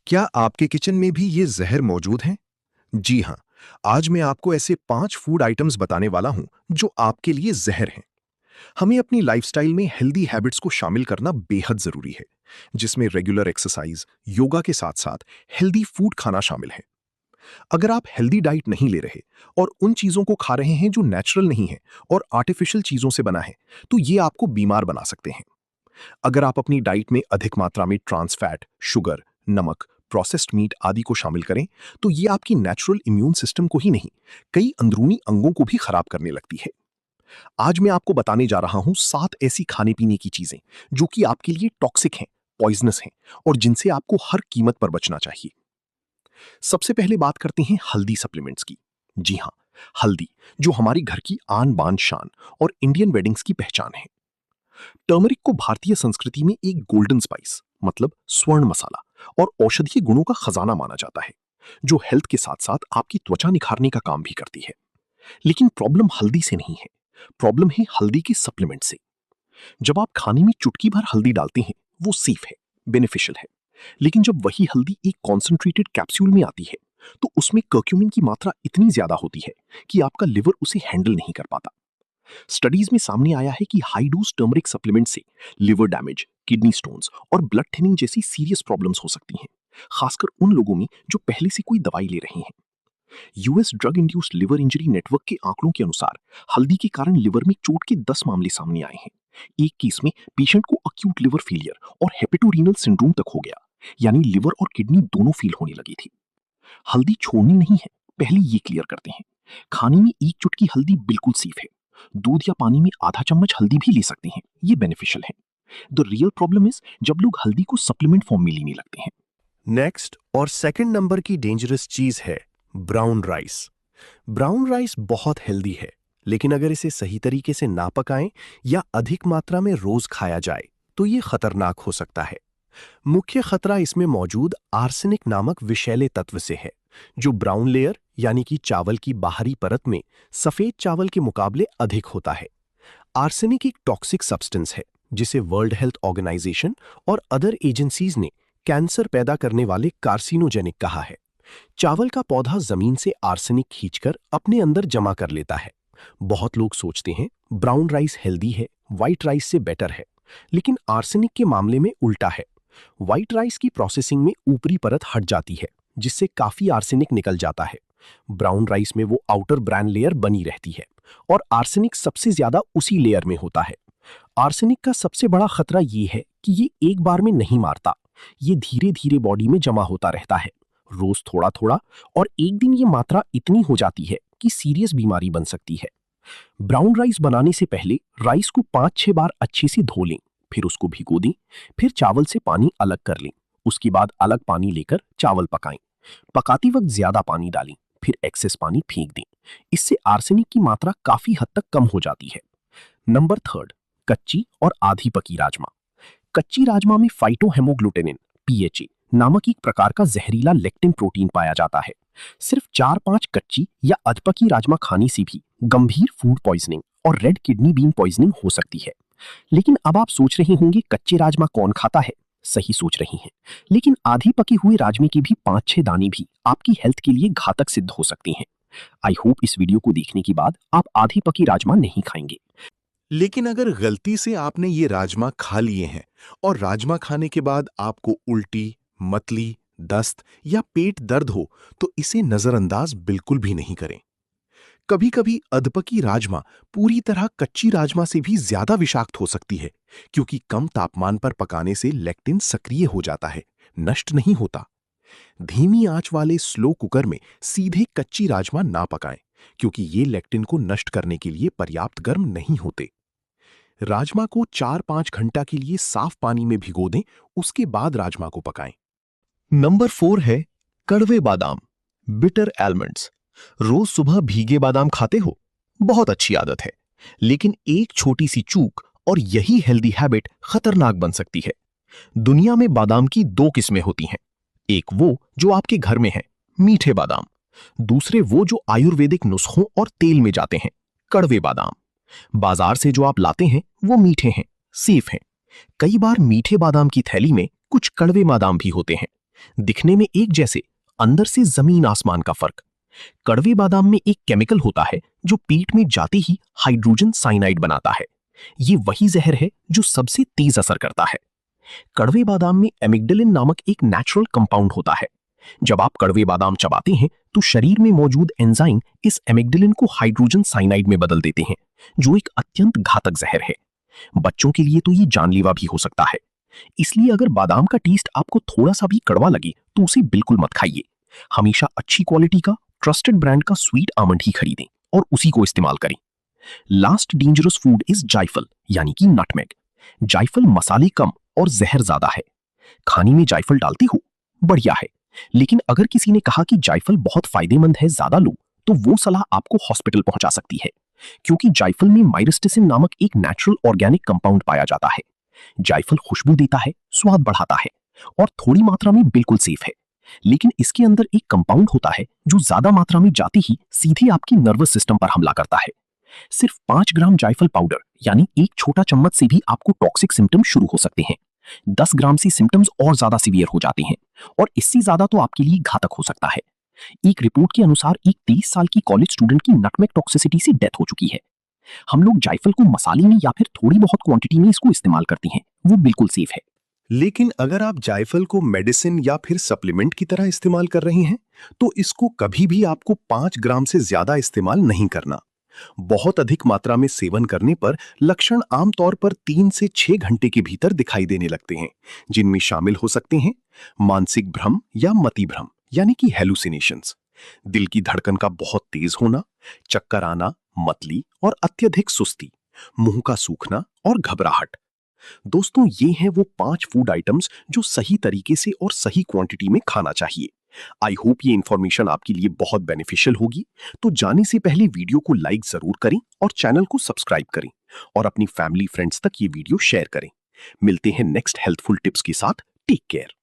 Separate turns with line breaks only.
क्या आपके किचन में भी ये जहर मौजूद हैं? जी हाँ, आज मैं आपको ऐसे 5 फूड आइटम्स बताने वाला हूं जो आपके लिए जहर हैं। हमें अपनी लाइफस्टाइल में हेल्दी हैबिट्स को शामिल करना बेहद जरूरी है, जिसमें रेगुलर एक्सरसाइज, योगा के साथ-साथ हेल्दी फूड खाना शामिल है। अगर आप हेल्दी डाइट नहीं ले रहे और उन चीजों को खा रहे हैं जो नेचुरल नहीं है और आर्टिफिशियल चीजों से बना है, तो ये आपको बीमार बना सकते हैं। अगर आप अपनी डाइट में अधिक मात्रा में ट्रांस फैट, शुगर, नमक, प्रोसेस्ड मीट आदि को शामिल करें, तो ये आपकी नेचुरल इम्यून सिस्टम को ही नहीं, कई अंदरूनी अंगों को भी खराब करने लगती है। आज मैं आपको बताने जा रहा हूं 7 ऐसी खाने पीने की चीजें जो कि आपके लिए टॉक्सिक हैं, पॉइजनस हैं और जिनसे आपको हर कीमत पर बचना चाहिए। सबसे पहले बात करते हैं हल्दी सप्लीमेंट्स की। जी हाँ, हल्दी, जो हमारी घर की आन बान शान और इंडियन वेडिंग्स की पहचान है। टर्मरिक को भारतीय संस्कृति में एक गोल्डन स्पाइस, मतलब स्वर्ण मसाला और औषधीय गुणों का खजाना माना जाता है, जो हेल्थ के साथ साथ आपकी त्वचा निखारने का काम भी करती है। लेकिन प्रॉब्लम हल्दी से नहीं है, प्रॉब्लम है हल्दी के सप्लीमेंट से। जब आप खाने में चुटकी भर हल्दी डालते हैं, वो सेफ है, बेनिफिशियल है। लेकिन जब वही हल्दी एक कॉन्सेंट्रेटेड कैप्सूल में आती है, तो उसमें कर्क्यूमिन की मात्रा इतनी ज्यादा होती है कि आपका लिवर उसे हैंडल नहीं कर पाता। स्टडीज में सामने आया है कि हाई डोज टर्मरिक सप्लीमेंट से लिवर डैमेज, किडनी स्टोन्स और ब्लड थिनिंग जैसी सीरियस प्रॉब्लम्स हो सकती हैं, खासकर उन लोगों में जो पहले से कोई दवाई ले रहे हैं। US drug induced liver injury network के आंकड़ों के अनुसार हल्दी के कारण लिवर में चोट के 10 मामले सामने आए हैं। एक केस में पेशेंट को अक्यूट लिवर फेलियर और हेपेटोरीनल सिंड्रोम तक हो गया, यानी लिवर और किडनी दोनों फेल होने लगी थी। हल्दी छोड़नी नहीं है, पहले ये क्लियर करते हैं। खाने में एक चुटकी हल्दी बिल्कुल सेफ है। दूध या पानी में आधा चम्मच हल्दी भी ले सकते हैं, ये बेनिफिशियल है। द रियल प्रॉब्लम इज जब लोग हल्दी को सप्लीमेंट फॉर्म में लेने लगते हैं। नेक्स्ट और सेकंड नंबर की डेंजरस चीज है ब्राउन राइस। ब्राउन राइस बहुत हेल्दी है, लेकिन अगर इसे सही तरीके से ना पकाएं या अधिक मात्रा में रोज खाया जाए, तो ये खतरनाक हो सकता है। मुख्य खतरा इसमें मौजूद आर्सेनिक नामक विषैले तत्व से है, जो ब्राउन लेयर यानी कि चावल की बाहरी परत में सफेद चावल के मुकाबले अधिक होता है। आर्सेनिक एक टॉक्सिक सब्सटेंस है, जिसे वर्ल्ड हेल्थ ऑर्गेनाइजेशन और अदर एजेंसीज ने कैंसर पैदा करने वाले कार्सिनोजेनिक कहा है। चावल का पौधा जमीन से आर्सेनिक खींचकर अपने अंदर जमा कर लेता है। बहुत लोग सोचते हैं ब्राउन राइस हेल्दी है, व्हाइट राइस से बेटर है, लेकिन आर्सेनिक के मामले में उल्टा है। व्हाइट राइस की प्रोसेसिंग में ऊपरी परत हट जाती है, जिससे काफी आर्सेनिक निकल जाता है। ब्राउन राइस में वो आउटर ब्राउन लेयर बनी रहती है और आर्सेनिक सबसे ज्यादा उसी लेयर में होता है। आर्सेनिक का सबसे बड़ा खतरा ये है कि ये एक बार में नहीं मारता, ये धीरे धीरे बॉडी में जमा होता रहता है, रोज थोड़ा थोड़ा, और एक दिन ये मात्रा इतनी हो जाती है कि सीरियस बीमारी बन सकती है। ब्राउन राइस बनाने से पहले राइस को 5-6 बार अच्छे से धो लें, फिर उसको भिगो दें, फिर चावल से पानी अलग कर लें। उसके बाद अलग पानी लेकर चावल पकाएं। पकाते वक्त ज्यादा पानी डालें, फिर एक्सेस पानी फेंक दें। इससे आर्सेनिक की मात्रा काफी हद तक कम हो जाती है। नंबर थर्ड, कच्ची और आधी पकी राजमा। कच्ची राजमा में फाइटोहेमोग्लूटेनिन पीएचए नामक एक प्रकार का जहरीला लेक्टिन प्रोटीन पाया जाता है। सिर्फ 4-5 कच्ची या अधपकी राजमा खाने से भी गंभीर फूड पॉइजनिंग और रेड किडनी बीन पॉइजनिंग हो सकती है। लेकिन अब आप सोच रहे होंगे कच्चे राजमा कौन खाता है? सही सोच रही हैं। लेकिन आधी पके हुए राजमे के भी 5-6 दाने भी आपकी हेल्थ के लिए घातक सिद्ध हो सकती हैं। आई होप इस वीडियो को देखने के बाद आप आधी पकी राजमा नहीं खाएंगे।
लेकिन अगर गलती से आपने ये राजमा खा लिए हैं और राजमा खाने के बाद आपको उल्टी, मतली, दस्त या पेट दर्द हो, तो इसे नजरअंदाज बिल्कुल भी नहीं करें। कभी कभी अधपकी राजमा पूरी तरह कच्ची राजमा से भी ज्यादा विषाक्त हो सकती है, क्योंकि कम तापमान पर पकाने से लेक्टिन सक्रिय हो जाता है, नष्ट नहीं होता। धीमी आंच वाले स्लो कुकर में सीधे कच्ची राजमा ना पकाएं, क्योंकि ये लेक्टिन को नष्ट करने के लिए पर्याप्त गर्म नहीं होते। राजमा को 4-5 घंटा के लिए साफ पानी में भिगो दें, उसके बाद राजमा को पकाएं।
नंबर 4 है कड़वे बादाम, बिटर आलमंड्स। रोज सुबह भीगे बादाम खाते हो? बहुत अच्छी आदत है, लेकिन एक छोटी सी चूक और यही हेल्दी हैबिट खतरनाक बन सकती है। दुनिया में बादाम की 2 किस्में होती हैं। एक वो जो आपके घर में है, मीठे बादाम। दूसरे वो जो आयुर्वेदिक नुस्खों और तेल में जाते हैं, कड़वे बादाम। बाजार से जो आप लाते हैं वो मीठे हैं, सेफ हैं। कई बार मीठे बादाम की थैली में कुछ कड़वे बादाम भी होते हैं,
दिखने में एक जैसे, अंदर से जमीन आसमान का फर्क। कड़वे बादाम में एक केमिकल होता है जो पेट में जाते ही हाइड्रोजन साइनाइड बनाता है। ये वही जहर है जो सबसे तेज असर करता है। कड़वे बादाम में एमिग्डालिन नामक एक नेचुरल कंपाउंड होता है। जब आप कड़वे बादाम चबाते हैं तो शरीर में मौजूद एंजाइम इस एमिग्डालिन को हाइड्रोजन साइनाइड में बदल देते हैं, जो एक अत्यंत घातक जहर है। बच्चों के लिए तो ये जानलेवा भी हो सकता है। इसलिए अगर बादाम का टेस्ट आपको थोड़ा सा भी कड़वा लगे तो उसे बिल्कुल मत खाइए। हमेशा अच्छी क्वालिटी का ट्रस्टेड ब्रांड का स्वीट आमंड ही खरीदें और उसी को इस्तेमाल करें। लास्ट डेंजरस फूड इज जायफल यानी कि नटमेग। जायफल मसाले कम और जहर ज्यादा है। खाने में जायफल डालते हो? बढ़िया है। लेकिन अगर किसी ने कहा कि जायफल बहुत फायदेमंद है, ज्यादा लो, तो वो सलाह आपको हॉस्पिटल पहुंचा सकती है, क्योंकि जायफल में माइरिस्टिसिन नामक एक नेचुरल ऑर्गेनिक कंपाउंड पाया जाता है। जायफल खुशबू देता है, स्वाद बढ़ाता है और थोड़ी मात्रा में बिल्कुल सेफ है। लेकिन इसके अंदर एक कंपाउंड होता है जो ज्यादा मात्रा में जाते ही सीधे आपकी नर्वस सिस्टम पर हमला करता है। सिर्फ 5 ग्राम जायफल पाउडर यानी एक छोटा चम्मच से भी आपको टॉक्सिक सिम्टम शुरू हो सकते हैं। 10 ग्राम से सिम्टम्स और ज्यादा सीवियर हो जाते हैं और इससे ज्यादा तो आपके लिए घातक हो सकता है। एक रिपोर्ट के अनुसार एक 23 साल की कॉलेज स्टूडेंट की नटमेग टॉक्सिसिटी से डेथ हो चुकी है। हम लोग जायफल को मसाले में या फिर थोड़ी बहुत क्वांटिटी में इसको इस्तेमाल करते हैं, वो बिल्कुल सेफ है।
लेकिन अगर आप जायफल को मेडिसिन या फिर सप्लीमेंट की तरह इस्तेमाल कर रहे हैं, तो इसको कभी भी आपको 5 ग्राम से ज्यादा इस्तेमाल नहीं करना। बहुत अधिक मात्रा में सेवन करने पर लक्षण आमतौर पर 3 से 6 घंटे के भीतर दिखाई देने लगते हैं, जिनमें शामिल हो सकते हैं मानसिक भ्रम या मति भ्रम यानी कि हेलुसिनेशंस, दिल की धड़कन का बहुत तेज होना, चक्कर आना, मतली और अत्यधिक सुस्ती, मुंह का सूखना और घबराहट। दोस्तों, ये हैं वो 5 फूड आइटम्स जो सही तरीके से और सही क्वांटिटी में खाना चाहिए। आई होप ये इंफॉर्मेशन आपके लिए बहुत बेनिफिशियल होगी। तो जाने से पहले वीडियो को लाइक जरूर करें और चैनल को सब्सक्राइब करें और अपनी फैमिली फ्रेंड्स तक ये वीडियो शेयर करें। मिलते हैं नेक्स्ट हेल्थफुल टिप्स के साथ। Take care.